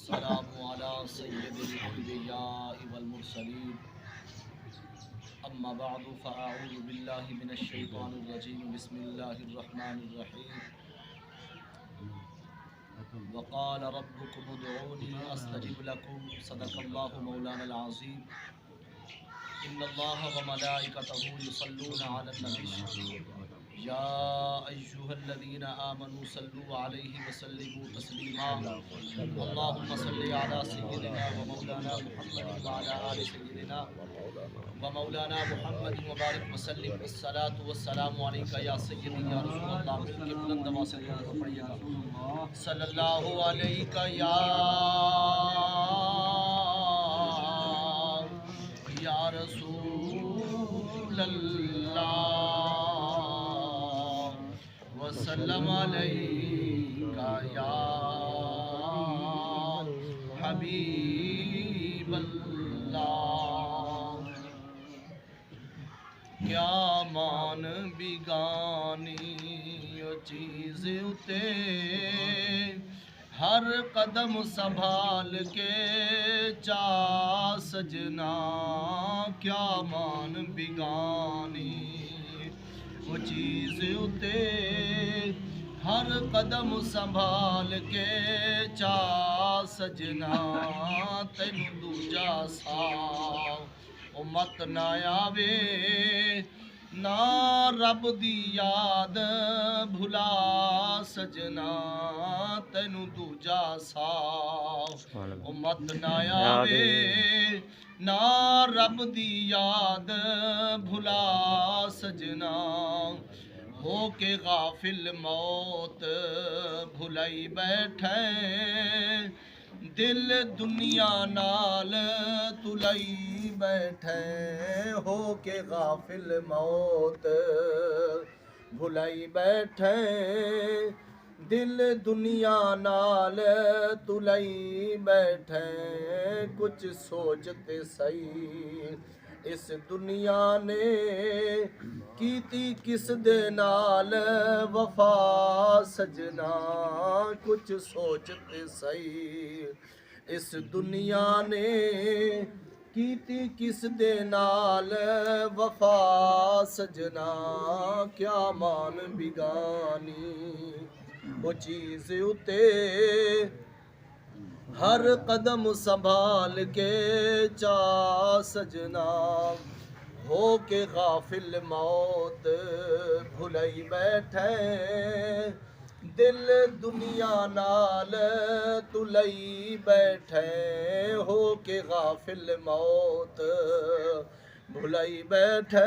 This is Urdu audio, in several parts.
والسلام على سيد الأنبياء والمرسلين أما بعد فأعوذ بالله من الشيطان الرجيم بسم الله الرحمن الرحيم وقال ربكم ادعوني أستجب لكم صدق الله مولانا العظيم إن الله وملائكته يصلون على النبي يا أيها الذين آمنوا صلوا عليه وسلموا تسليما اللهم صل على سيدنا ومولانا محمد وعلى آل سيدنا ومولانا محمد وبارك وسلم الصلاة والسلام عليك يا سيدي يا رسول الله مل کے بلند آواز سے پڑھیے صلی اللہ علیک یا رسول اللہ وسلم علیک یا حبیب اللہ کیا مان بگانی چیز اتے ہر قدم سنبھال کے چا سجنا کیا مان بگانی وہ چیز اتے ہر قدم سنبھال کے چا سجنا تینوں دوجا سا امت نہ آوے نہ رب دی یاد بھلا سجنا تینوں دوجا سا امت نہ آوے نہ رب دی یاد بھلا سجنا ہو کے غافل موت بھلائی بیٹھے دل دنیا نال تلائی بیٹھے ہو کے غافل موت بھلائی بیٹھے دل دنیا نال تلائی بیٹھے کچھ سوچتے صحیح اس دنیا نے کیتی کس دے نال وفا سجنا کچھ سوچتے صحیح اس دنیا نے کیتی کس دے نال وفا سجنا کیا مان بگانی وہ چیز اتے ہر قدم سنبھال کے چا سجنا ہو کے غافل موت بھلائی بیٹھے دل دنیا نال تلائی بیٹھے ہو کے غافل موت بھلائی بیٹھے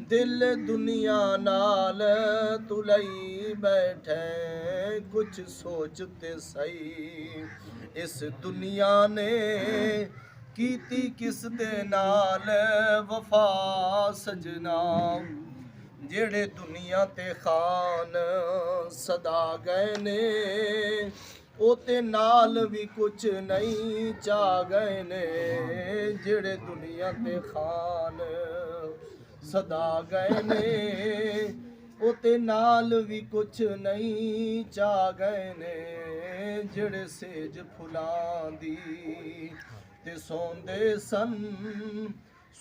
دل دنیا نال تلائی بیٹھے کچھ سوچتے صحیح اس دنیا نے کیتی کس دے نال وفا سجنا جڑے دنیا تے خان صدا گئے نے او تے نال بھی کچھ نہیں چا گئے نے جڑے دنیا تے خان صدا گئے نے او تے نال بھی کچھ نہیں چا گئے نے جڑے سیج پھلاں دی تے سوندے سن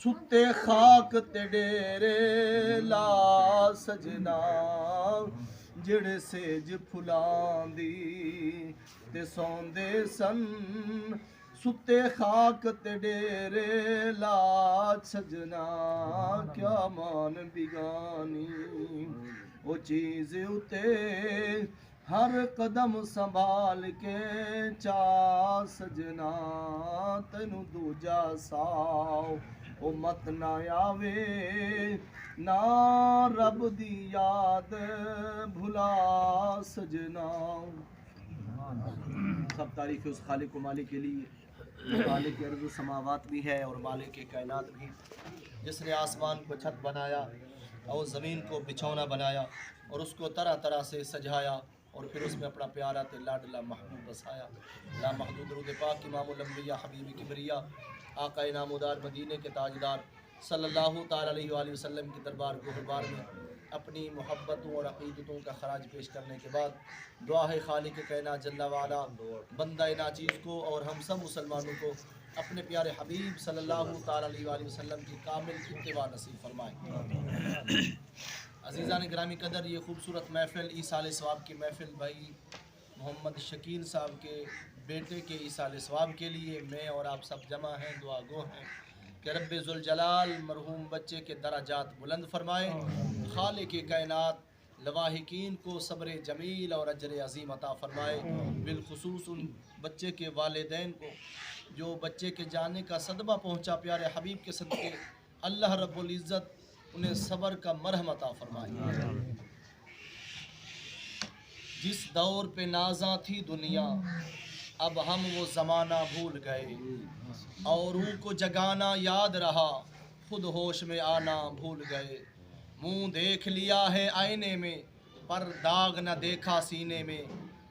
ستے خاک تے ڈیرے لا سجنا جڑے سیج پھلاں دی تے سوندے سن ستے خاک تے ڈیرے لا سجنا کیا مان بگانی وہ چیز اتے ہر قدم سنبھال کے چا سجنا تینوں دوجا ساؤ امت نہ آوے نہ رب دی یاد بھلا سجنا سب تعریف اس خالق و مالک کے لیے مالک ارض و سماوات بھی ہے اور مالک کائنات بھی جس نے آسمان کو چھت بنایا اور زمین کو بچھونا بنایا اور اس کو طرح طرح سے سجایا اور پھر اس میں اپنا پیارا تے لاڈلا محبوب بسایا لامحدود درود پاک امام الانبیاء حبیب کبریا آقا نامدار مدینے کے تاجدار صلی اللہ تعالی علیہ وآلہ وسلم کی دربار گہربار میں اپنی محبتوں اور عقیدتوں کا خراج پیش کرنے کے بعد دعا ہے خالق کائنات جل وعلا بندہ ناچیز کو اور ہم سب مسلمانوں کو اپنے پیارے حبیب صلی اللہ تعالیٰ علیہ وآلہ وسلم کی کامل اتباع نصیب فرمائے۔ عزیزان گرامی قدر، یہ خوبصورت محفل ایصال ثواب کی محفل بھائی محمد شکیل صاحب کے بیٹے کے ایصال ثواب کے لیے میں اور آپ سب جمع ہیں، دعا گو ہیں کہ رب ذوالجلال مرحوم بچے کے درجات بلند فرمائے، خالق کائنات لواحقین کو صبر جمیل اور اجر عظیم عطا فرمائے، بالخصوص ان بچے کے والدین کو جو بچے کے جانے کا صدمہ پہنچا پیارے حبیب کے صدقے، اللہ رب العزت انہیں صبر کا مرہم عطا فرمائے۔ جس دور پہ نازاں تھی دنیا اب ہم وہ زمانہ بھول گئے، اوروں کو جگانا یاد رہا خود ہوش میں آنا بھول گئے، منہ دیکھ لیا ہے آئینے میں پر داغ نہ دیکھا سینے میں،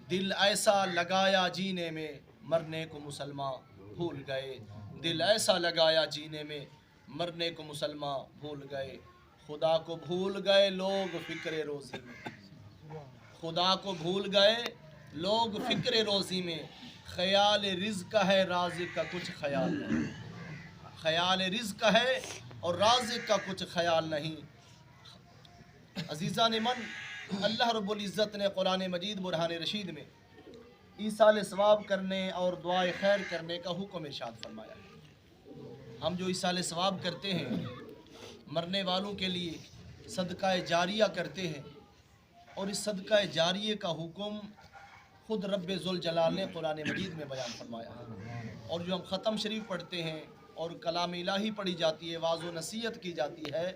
دل ایسا لگایا جینے میں مرنے کو مسلمان بھول گئے، دل ایسا لگایا جینے میں مرنے کو مسلمان بھول گئے، خدا کو بھول گئے لوگ فکر روزی میں، خدا کو بھول گئے لوگ فکر روزی میں، خیال رزق ہے رازق کا کچھ خیال نہیں، خیال رزق ہے اور رازق کا کچھ خیال نہیں۔ عزیزان من، اللہ رب العزت نے قرآن مجید برہان رشید میں ایصال ثواب کرنے اور دعائے خیر کرنے کا حکم ارشاد فرمایا۔ ہم جو ایصال ثواب کرتے ہیں، مرنے والوں کے لیے صدقہ جاریہ کرتے ہیں، اور اس صدقہ جاریہ کا حکم خود رب ذوالجلال نے قرآن مجید میں بیان فرمایا، اور جو ہم ختم شریف پڑھتے ہیں اور کلام الہی پڑھی جاتی ہے، واعظ و نصیحت کی جاتی ہے،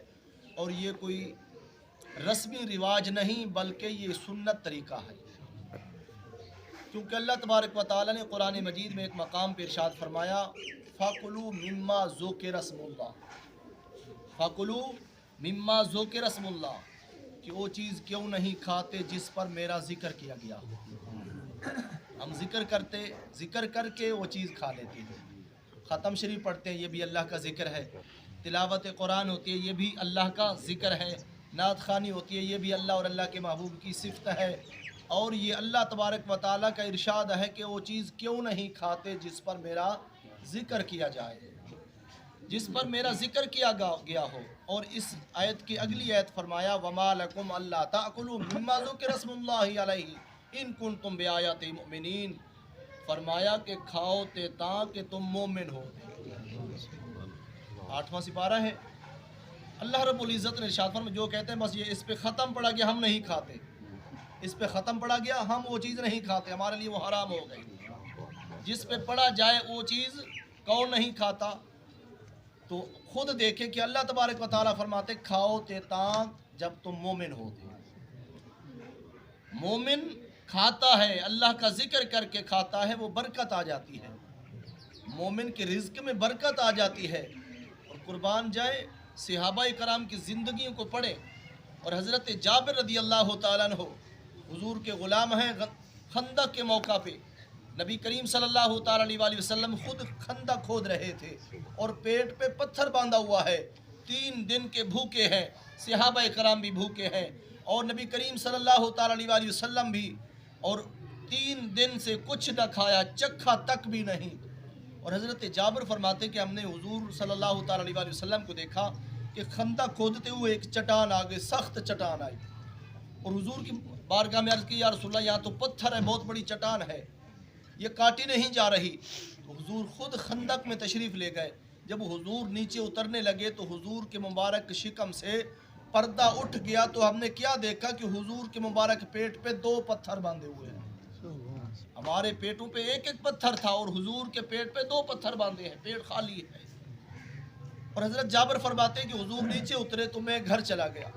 اور یہ کوئی رسمی رواج نہیں بلکہ یہ سنت طریقہ ہے، کیونکہ اللہ تبارک و تعالیٰ نے قرآن مجید میں ایک مقام پہ ارشاد فرمایا فَكُلُوا مِمَّا ذُكِرَ اسْمُ اللَّهِ، فَكُلُوا مِمَّا ذُكِرَ اسْمُ اللَّهِ، کہ وہ چیز کیوں نہیں کھاتے جس پر میرا ذکر کیا گیا ہو۔ ہم ذکر کر کے وہ چیز کھا لیتے ہیں، ختم شریف پڑھتے ہیں یہ بھی اللہ کا ذکر ہے، تلاوت قرآن ہوتی ہے یہ بھی اللہ کا ذکر ہے، نعت خوانی ہوتی ہے یہ بھی اللہ اور اللہ کے محبوب کی صفت ہے، اور یہ اللہ تبارک و تعالیٰ کا ارشاد ہے کہ وہ چیز کیوں نہیں کھاتے جس پر میرا ذکر کیا جائے، جس پر میرا ذکر کیا گیا ہو۔ اور اس آیت کی اگلی آیت فرمایا وَمَا لَكُمْ أَلَّا تَأْكُلُوا مِمَّا ذُكِرَ اسْمُ اللَّهِ عَلَيْهِ إِن كُنتُمْ بِآيَاتِهِ مُؤْمِنِينَ، فرمایا کہ کھاؤ تے تاں کہ تم مومن ہو۔ 8واں سپارہ ہے، اللہ رب العزت نے ارشاد فرمایا جو کہتے ہیں بس یہ اس پہ ختم پڑا گیا ہم نہیں کھاتے، اس پہ ختم پڑا گیا ہم وہ چیز نہیں کھاتے، ہمارے لیے وہ حرام ہو گئی، جس پہ پڑا جائے وہ چیز کون نہیں کھاتا، تو خود دیکھیں کہ اللہ تبارک و تعالیٰ فرماتے کھاؤ تے تاں جب تم مومن ہوتے، مومن کھاتا ہے اللہ کا ذکر کر کے کھاتا ہے وہ برکت آ جاتی ہے، مومن کے رزق میں برکت آ جاتی ہے۔ اور قربان جائے صحابہ کرام کی زندگیوں کو پڑھیں، اور حضرت جابر رضی اللہ تعالیٰ عنہ حضور کے غلام ہیں، خندق کے موقع پہ نبی کریم صلی اللہ تعالیٰ علیہ وسلم خود خندق کھود رہے تھے اور پیٹ پہ پتھر باندھا ہوا ہے، 3 دن کے بھوکے ہیں، صحابہ کرام بھی بھوکے ہیں، اور نبی کریم صلی اللہ تعالیٰ علیہ وسلم بھی، اور 3 دن سے کچھ نہ کھایا، چکھا تک بھی نہیں۔ اور حضرت جابر فرماتے کہ ہم نے حضور صلی اللہ تعالیٰ علیہ وسلم کو دیکھا کہ خندق کھودتے ہوئے ایک چٹان آ گئی، سخت چٹان آئی، اور حضور کی بارگاہ میں عرض کی یا رسول اللہ یہاں تو پتھر ہے، بہت بڑی چٹان ہے، یہ کاٹی نہیں جا رہی، تو حضور خود خندق میں تشریف لے گئے۔ جب حضور نیچے اترنے لگے تو حضور کے مبارک شکم سے پردہ اٹھ گیا، تو ہم نے کیا دیکھا کہ حضور کے مبارک پیٹ پہ 2 پتھر باندھے ہوئے ہیں، ہمارے پیٹوں پہ ایک پتھر تھا اور حضور کے پیٹ پہ 2 پتھر باندھے ہیں، پیٹ خالی ہے۔ اور حضرت جابر فرماتے ہیں کہ حضور نیچے اترے تو میں گھر چلا گیا،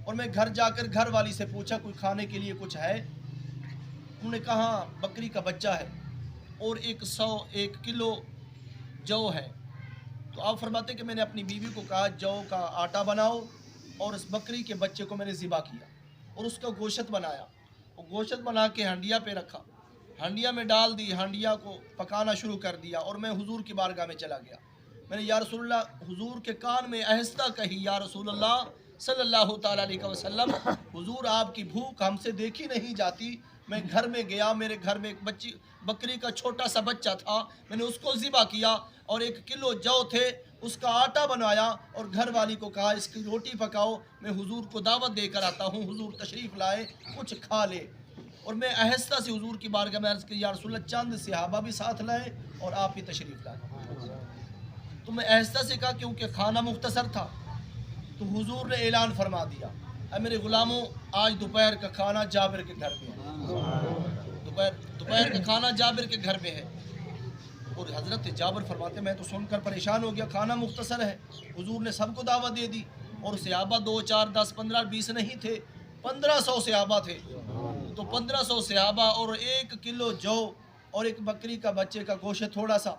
اور میں گھر جا کر گھر والی سے پوچھا کوئی کھانے کے لیے کچھ ہے، انہوں نے کہا بکری کا بچہ ہے اور 101 کلو جو ہے، تو آپ فرماتے ہیں کہ میں نے اپنی بیوی کو کہا جو کا آٹا بناؤ، اور اس بکری کے بچے کو میں نے ذبح کیا اور اس کا گوشت بنایا، اور گوشت بنا کے ہنڈیا پہ رکھا، ہنڈیا میں ڈال دی، ہنڈیا کو پکانا شروع کر دیا، اور میں حضور کی بارگاہ میں چلا گیا۔ میں نے یا رسول اللہ حضور کے کان میں آہستہ کہی یا رسول اللہ صلی اللہ تعالیٰ علیہ وسلم، حضور آپ کی بھوک ہم سے دیکھی نہیں جاتی. میں گھر میں گیا، میرے گھر میں ایک بکری کا چھوٹا سا بچہ تھا، میں نے اس کو ذبح کیا اور 1 کلو جو تھے اس کا آٹا بنوایا اور گھر والی کو کہا اس کی روٹی پکاؤ، میں حضور کو دعوت دے کر آتا ہوں، حضور تشریف لائے، کچھ کھا لے. اور میں آہستہ سے حضور کی بارگاہ میں عرض کی یا رسول اللہ چند صحابہ بھی ساتھ لائے اور آپ بھی تشریف لائے. تو میں آہستہ سے کہا کیونکہ کھانا مختصر تھا. تو حضور نے اعلان فرما دیا، اے میرے غلاموں، آج دوپہر کا کھانا جابر کے گھر میں ہے. دوپہر کا کھانا جابر کے گھر میں ہے. اور حضرت جابر فرماتے میں تو سن کر پریشان ہو گیا، کھانا مختصر ہے. حضور نے سب کو دعوت دے دی اور صحابہ 2 4 10 15 20 نہیں تھے، 1500 صحابہ تھے. تو 1500 صحابہ اور 1 کلو جو اور ایک بکری کا بچے کا گوشت تھوڑا سا.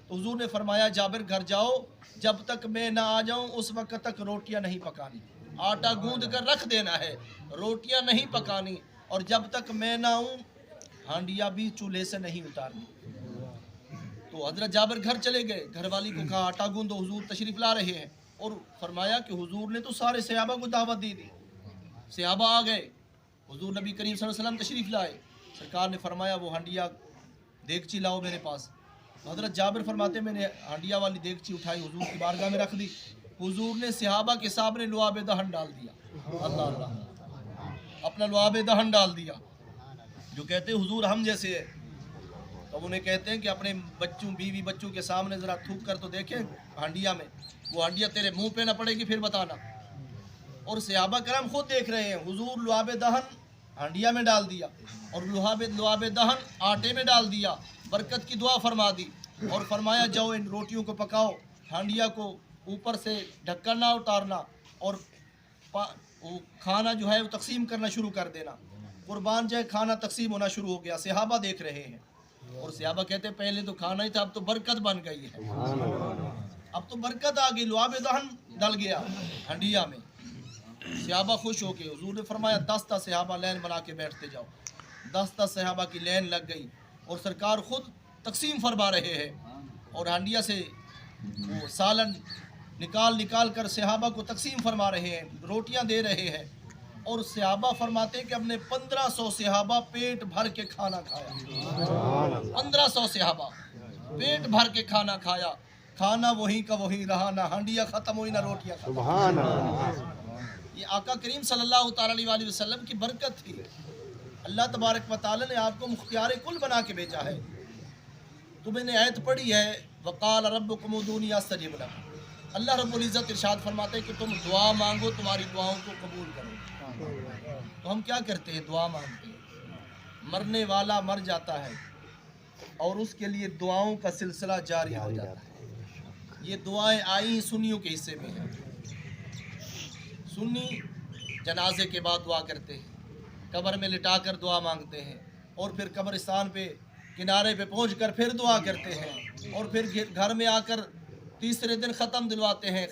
تو حضور نے فرمایا جابر گھر جاؤ، جب تک میں نہ آ جاؤں اس وقت تک روٹیاں نہیں پکانی، آٹا گوندھ کر رکھ دینا ہے، روٹیاں نہیں پکانی، اور جب تک میں نہ آؤں ہانڈیاں بھی چولہے سے نہیں اتارنی. تو حضرت جابر گھر چلے گئے، گھر والی کو کہا آٹا گوندھو، حضور تشریف لا رہے ہیں. اور فرمایا کہ حضور نے تو سارے صحابہ کو دعوت دی دی. صحابہ آ گئے، حضور نبی کریم صلی اللہ علیہ وسلم تشریف لائے. سرکار نے فرمایا وہ ہانڈیاں دیگچی لاؤ میرے پاس. حضرت جابر فرماتے میں نے ہانڈیا والی دیگچی اٹھائی، حضور کی بارگاہ میں رکھ دی. حضور نے صحابہ کے سامنے لعاب دہن ڈال دیا. اللہ اللہ، اپنا لعاب دہن ڈال دیا. جو کہتے ہیں حضور ہم جیسے ہے، تو انہیں کہتے ہیں کہ اپنے بچوں بیوی بچوں کے سامنے ذرا تھوک کر تو دیکھیں ہانڈیا میں، وہ ہانڈیا تیرے منہ پہ نہ پڑے گی پھر بتانا. اور صحابہ کرام خود دیکھ رہے ہیں، حضور لعاب دہن ہانڈیا میں ڈال دیا اور لعاب دہن آٹے میں ڈال دیا، برکت کی دعا فرما دی اور فرمایا جاؤ ان روٹیوں کو پکاؤ، ہانڈیا کو اوپر سے ڈھکن نہ اتارنا اور کھانا جو ہے وہ تقسیم کرنا شروع کر دینا. قربان جائے کھانا تقسیم ہونا شروع ہو گیا. صحابہ دیکھ رہے ہیں اور صحابہ کہتے ہیں پہلے تو کھانا ہی تھا، اب تو برکت بن گئی ہے، اب تو برکت آ گئی، لعاب دہن ڈل گیا ہانڈیا میں. صحابہ خوش ہو کے حضور نے فرمایا 10 صحابہ لین بنا کے بیٹھتے جاؤ. 10 صحابہ کی لین لگ گئی اور سرکار خود تقسیم فرما رہے ہیں اور ہانڈیا سے وہ سالن نکال کر صحابہ کو تقسیم فرما رہے ہیں، روٹیاں دے رہے ہیں. اور صحابہ فرماتے ہیں کہ ہم نے 1500 صحابہ پیٹ بھر کے کھانا کھایا. 1500 صحابہ پیٹ بھر کے کھانا کھایا. کھانا وہیں کا وہیں رہا، نہ ہانڈیا ختم ہوئی نہ روٹیاں ختم. سبحان اللہ. یہ آقا کریم صلی اللہ تعالیٰ علیہ وسلم کی برکت تھی. اللہ تبارک و تعالیٰ نے آپ کو مختار کل بنا کے بھیجا ہے. تو میں نے آیت پڑھی ہے وقال ربکم ادعونی استجب لکم. اللہ رب العزت ارشاد فرماتے ہیں کہ تم دعا مانگو تمہاری دعاؤں کو قبول کرو. تو ہم کیا کرتے ہیں؟ دعا مانگتے ہیں. مرنے والا مر جاتا ہے اور اس کے لیے دعاؤں کا سلسلہ جاری ہو جاتا ہے. یہ دعائیں آئی سنیوں کے حصے میں ہیں. سنی جنازے کے بعد دعا کرتے ہیں، قبر میں لٹا کر دعا مانگتے ہیں اور پھر قبرستان پہ کنارے پہ پہنچ کر پھر دعا کرتے ہیں اور پھر گھر میں آ کر تیسرے دن ختم دلواتے ہیں،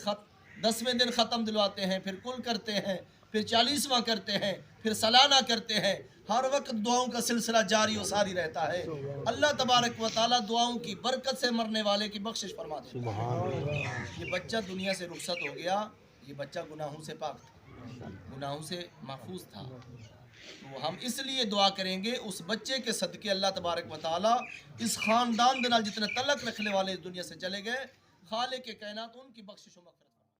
10ویں دن ختم دلواتے ہیں، پھر کل کرتے ہیں، پھر 40واں کرتے ہیں، پھر سالانہ کرتے ہیں. ہر وقت دعاؤں کا سلسلہ جاری و ساری رہتا ہے. اللہ تبارک و تعالیٰ دعاؤں کی برکت سے مرنے والے کی بخشش فرما دیتا ہے. یہ بچہ دنیا سے رخصت ہو گیا، یہ بچہ گناہوں سے پاک تھا، گناہوں سے محفوظ تھا. تو ہم اس لیے دعا کریں گے اس بچے کے صدقے اللہ تبارک و تعالیٰ اس خاندان دے نال جتنے تعلق رکھنے والے اس دنیا سے چلے گئے، خالق کائنات ان کی بخشش و مغفرت